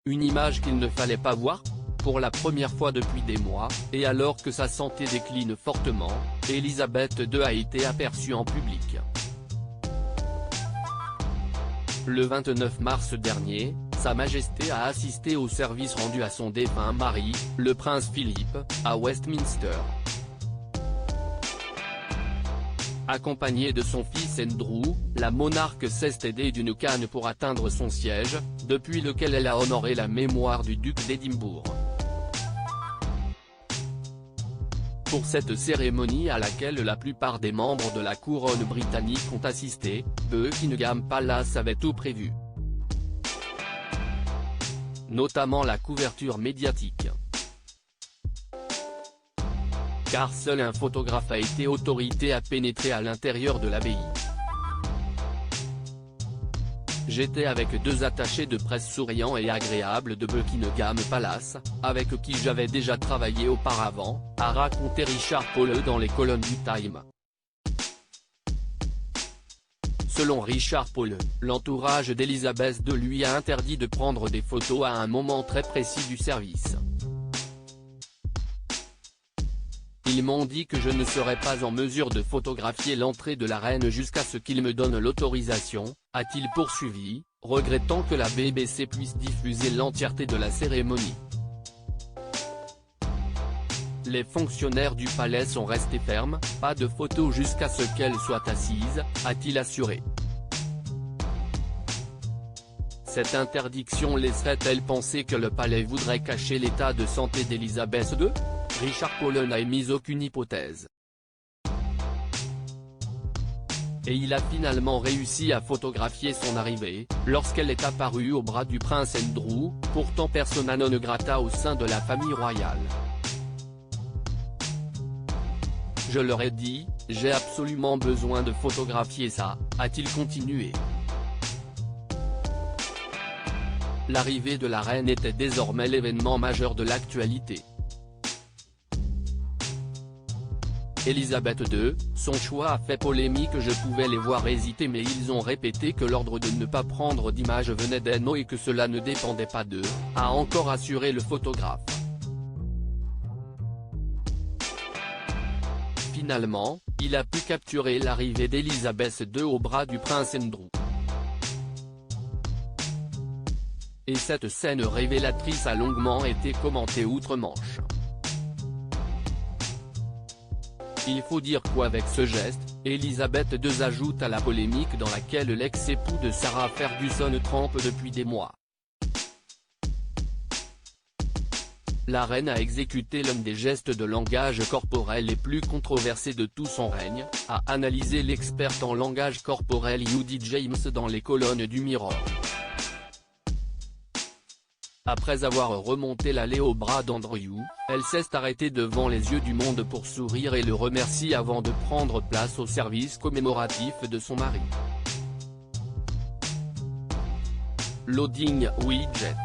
Une image qu'il ne fallait pas voir. Pour la première fois depuis des mois, et alors que sa santé décline fortement, Elisabeth II a été aperçue en public. Le 29 mars dernier, Sa Majesté a assisté au service rendu à son défunt mari, le prince Philippe, à Westminster. Accompagnée de son fils Andrew, la monarque s'est aidée d'une canne pour atteindre son siège, depuis lequel elle a honoré la mémoire du duc d'Édimbourg. Pour cette cérémonie à laquelle la plupart des membres de la couronne britannique ont assisté, Buckingham Palace avait tout prévu. Notamment la couverture médiatique. Car seul un photographe a été autorisé à pénétrer à l'intérieur de l'abbaye. J'étais avec deux attachés de presse souriants et agréables de Buckingham Palace, avec qui j'avais déjà travaillé auparavant, a raconté Richard Paulle dans les colonnes du Time. Selon Richard Paulle, l'entourage d'Elisabeth II lui a interdit de prendre des photos à un moment très précis du service. Ils m'ont dit que je ne serais pas en mesure de photographier l'entrée de la reine jusqu'à ce qu'ils me donnent l'autorisation, a-t-il poursuivi, regrettant que la BBC puisse diffuser l'entièreté de la cérémonie. Les fonctionnaires du palais sont restés fermes, pas de photos jusqu'à ce qu'elle soit assise, a-t-il assuré. Cette interdiction laisserait-elle penser que le palais voudrait cacher l'état de santé d'Elisabeth II ? Richard Paulle n'a émis aucune hypothèse. Et il a finalement réussi à photographier son arrivée, lorsqu'elle est apparue au bras du prince Andrew, pourtant persona non grata au sein de la famille royale. Je leur ai dit, j'ai absolument besoin de photographier ça, a-t-il continué. L'arrivée de la reine était désormais l'événement majeur de l'actualité. Elisabeth II, son choix a fait polémique. Je pouvais les voir hésiter, mais ils ont répété que l'ordre de ne pas prendre d'images venait d'en haut et que cela ne dépendait pas d'eux, a encore assuré le photographe. Finalement, il a pu capturer l'arrivée d'Elisabeth II au bras du prince Andrew. Et cette scène révélatrice a longuement été commentée outre-Manche. Il faut dire qu'avec ce geste, Elisabeth II ajoute à la polémique dans laquelle l'ex-époux de Sarah Ferguson trempe depuis des mois. La reine a exécuté l'un des gestes de langage corporel les plus controversés de tout son règne, a analysé l'experte en langage corporel Judy James dans les colonnes du Mirror. Après avoir remonté l'allée au bras d'Andrew, elle s'est arrêtée devant les yeux du monde pour sourire et le remercie avant de prendre place au service commémoratif de son mari. Loading widget.